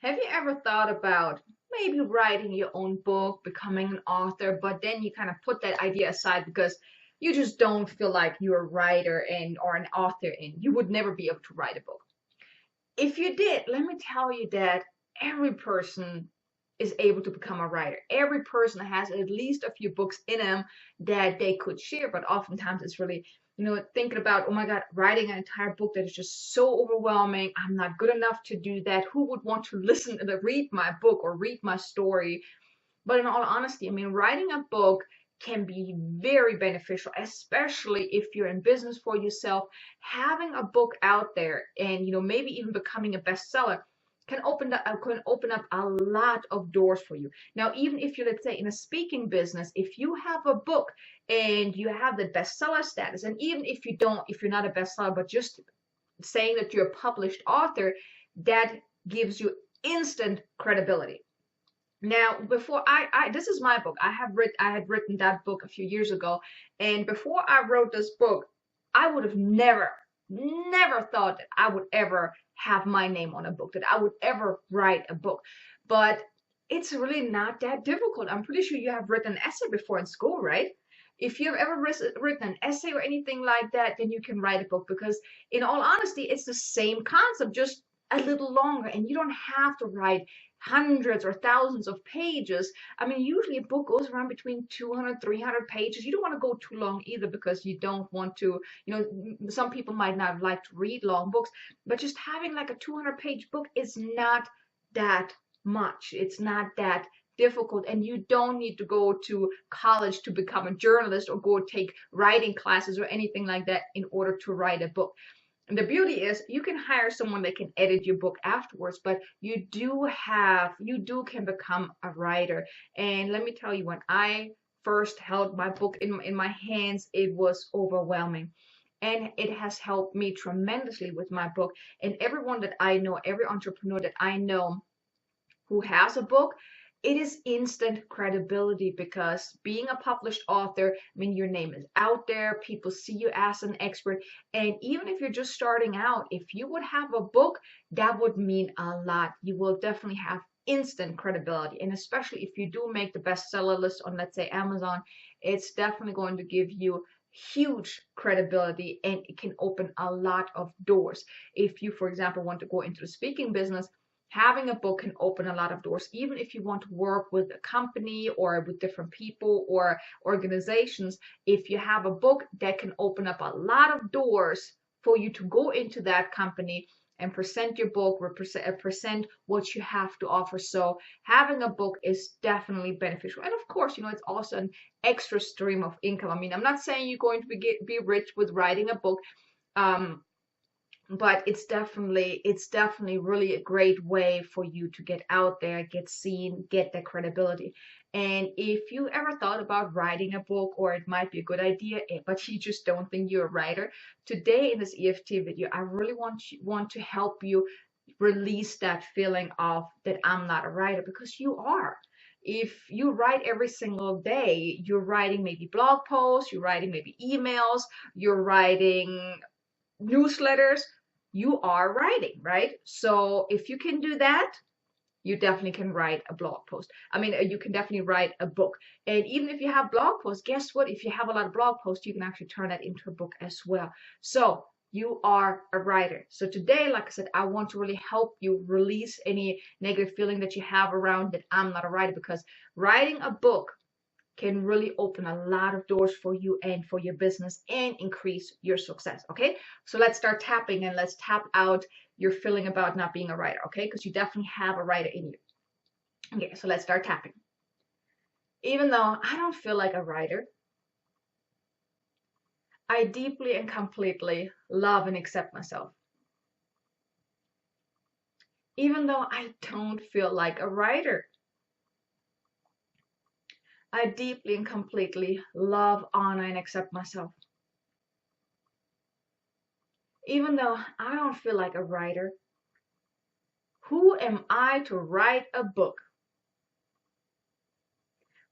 Have you ever thought about maybe writing your own book, becoming an author, but then you kind of put that idea aside because you just don't feel like you're a writer and or an author and you would never be able to write a book? If you did, let me tell you that every person is able to become a writer. Every person has at least a few books in them that they could share, but oftentimes it's really, thinking about, oh my God, writing an entire book that is just so overwhelming. I'm not good enough to do that. Who would want to listen and read my book or read my story? But in all honesty, I mean, writing a book can be very beneficial, especially if you're in business for yourself. Having a book out there and maybe even becoming a bestseller can open up a lot of doors for you. Now, even if you, let's say, in a speaking business, if you have a book and you have the bestseller status, and even if you don't, if you're not a bestseller, but just saying that you're a published author, that gives you instant credibility. Now, before this is my book. I had written that book a few years ago, and before I wrote this book, I would have never thought that I would ever have my name on a book, that I would ever write a book. But it's really not that difficult. I'm pretty sure you have written an essay before in school, right? If you've ever written an essay or anything like that, then you can write a book because, in all honesty, it's the same concept, just a little longer, and you don't have to write hundreds or thousands of pages. I mean, usually a book goes around between 200, 300 pages. You don't want to go too long either because you don't want to, some people might not like to read long books, but just having like a 200-page book is not that much. It's not that difficult, and you don't need to go to college to become a journalist or go take writing classes or anything like that in order to write a book. And the beauty is you can hire someone that can edit your book afterwards, but you do can become a writer. And let me tell you, when I first held my book in my hands, it was overwhelming. And it has helped me tremendously with my book. And everyone that I know, every entrepreneur that I know who has a book, it is instant credibility because being a published author, I mean, your name is out there, people see you as an expert. And even if you're just starting out, if you would have a book, that would mean a lot. You will definitely have instant credibility. And especially if you do make the bestseller list on, let's say, Amazon, it's definitely going to give you huge credibility and it can open a lot of doors. If you, for example, want to go into the speaking business, having a book can open a lot of doors, even if you want to work with a company or with different people or organizations. If you have a book, that can open up a lot of doors for you to go into that company and present your book, present what you have to offer. So having a book is definitely beneficial. And of course, it's also an extra stream of income. I mean, I'm not saying you're going to be rich with writing a book. Um, but it's definitely really a great way for you to get out there, get seen, get that credibility. And if you ever thought about writing a book, or it might be a good idea, but you just don't think you're a writer, today in this EFT video, I really want to help you release that feeling of that I'm not a writer, because you are. If you write every single day, you're writing maybe blog posts, you're writing maybe emails, you're writing newsletters, you are writing, right? So if you can do that, you definitely can write a blog post. I mean, you can definitely write a book. And even if you have blog posts, guess what? If you have a lot of blog posts, you can actually turn that into a book as well. So you are a writer. So today, like I said, I want to really help you release any negative feeling that you have around that I'm not a writer, because writing a book can really open a lot of doors for you and for your business and increase your success. Okay, so let's start tapping and let's tap out your feeling about not being a writer. Okay, because you definitely have a writer in you. Okay, so let's start tapping. Even though I don't feel like a writer, I deeply and completely love and accept myself. Even though I don't feel like a writer, I deeply and completely love, honor, and accept myself. Even though I don't feel like a writer, who am I to write a book?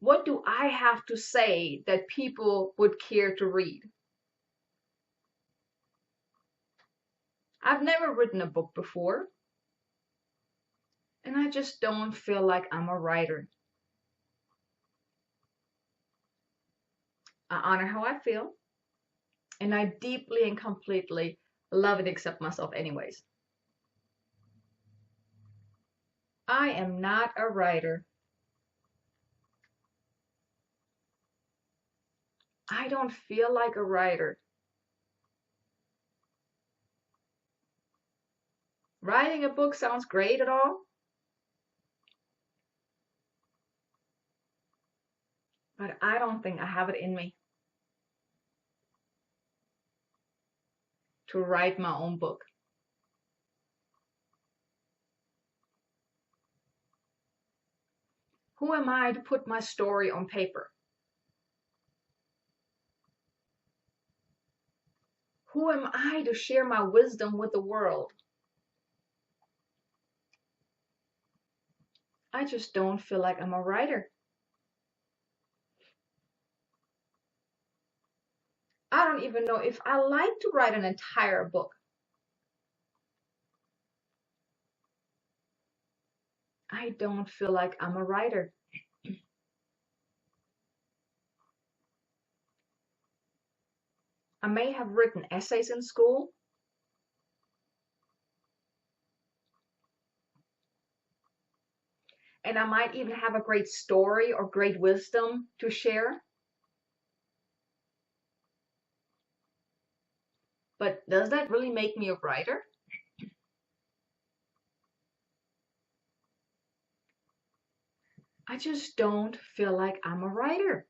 What do I have to say that people would care to read? I've never written a book before. And I just don't feel like I'm a writer. I honor how I feel, and I deeply and completely love and accept myself anyways. I am not a writer. I don't feel like a writer. Writing a book sounds great at all, but I don't think I have it in me to write my own book. Who am I to put my story on paper? Who am I to share my wisdom with the world? I just don't feel like I'm a writer. I don't even know if I like to write an entire book. I don't feel like I'm a writer. I may have written essays in school, and I might even have a great story or great wisdom to share. But does that really make me a writer? I just don't feel like I'm a writer.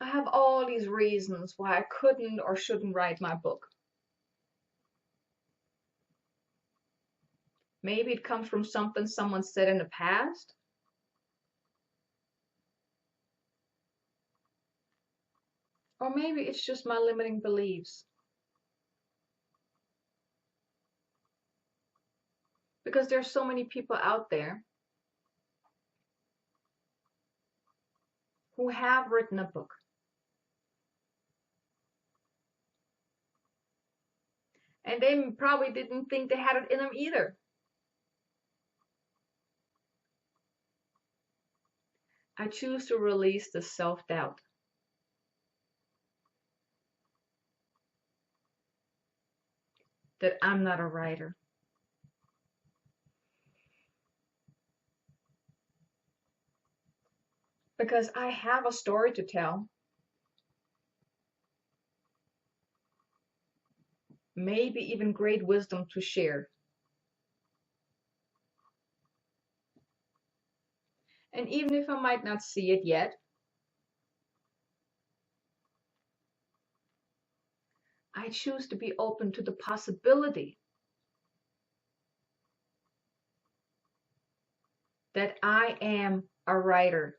I have all these reasons why I couldn't or shouldn't write my book. Maybe it comes from something someone said in the past. Or maybe it's just my limiting beliefs. Because there's so many people out there who have written a book. And they probably didn't think they had it in them either. I choose to release the self-doubt that I'm not a writer. Because I have a story to tell. Maybe even great wisdom to share. And even if I might not see it yet, I choose to be open to the possibility that I am a writer,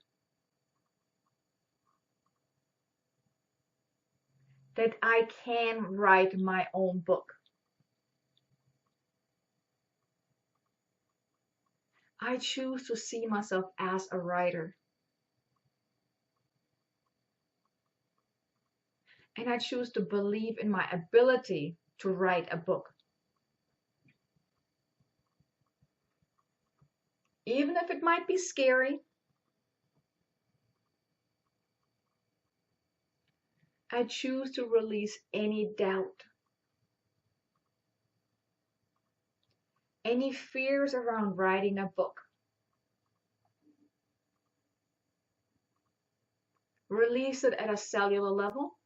that I can write my own book. I choose to see myself as a writer. And I choose to believe in my ability to write a book. Even if it might be scary, I choose to release any doubt, any fears around writing a book. Release it at a cellular level,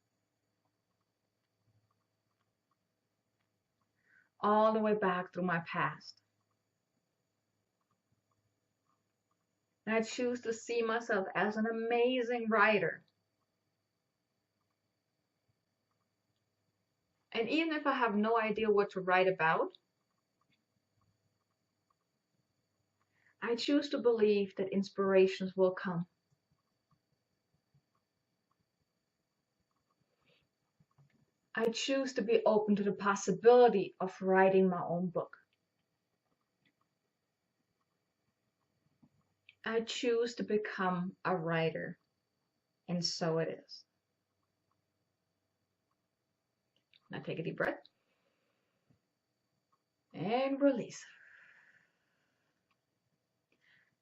all the way back through my past. And I choose to see myself as an amazing writer. And even if I have no idea what to write about, I choose to believe that inspirations will come. I choose to be open to the possibility of writing my own book. I choose to become a writer, and so it is. Now take a deep breath and release.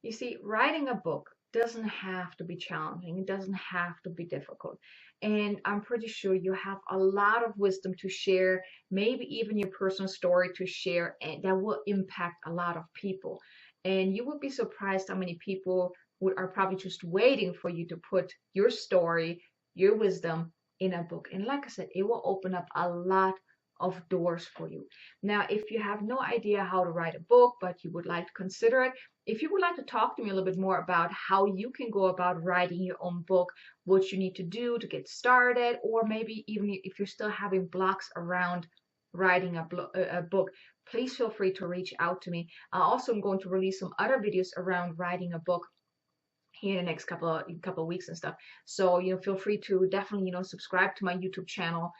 You see, writing a book doesn't have to be challenging. It doesn't have to be difficult. And I'm pretty sure you have a lot of wisdom to share, maybe even your personal story to share, and that will impact a lot of people. And you will be surprised how many people are probably just waiting for you to put your story, your wisdom in a book. And like I said, it will open up a lot of doors for you. Now, if you have no idea how to write a book, but you would like to consider it, if you would like to talk to me a little bit more about how you can go about writing your own book, what you need to do to get started, or maybe even if you're still having blocks around writing a book, please feel free to reach out to me. I also am going to release some other videos around writing a book here in the next couple of weeks and stuff. So feel free to definitely subscribe to my YouTube channel,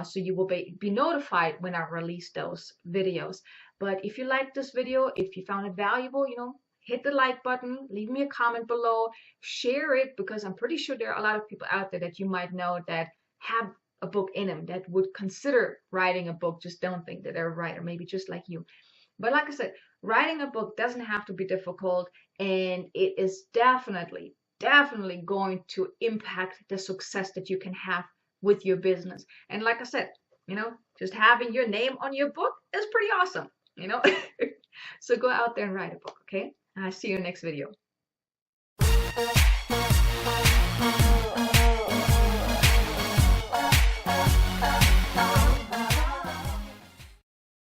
so you will be notified when I release those videos. But if you like this video, if you found it valuable, hit the like button, leave me a comment below, share it, because I'm pretty sure there are a lot of people out there that you might know that have a book in them, that would consider writing a book, just don't think that they're a writer, maybe just like you. But like I said, writing a book doesn't have to be difficult, and it is definitely going to impact the success that you can have with your business. And like I said, just having your name on your book is pretty awesome, So go out there and write a book, okay? And I'll see you in the next video.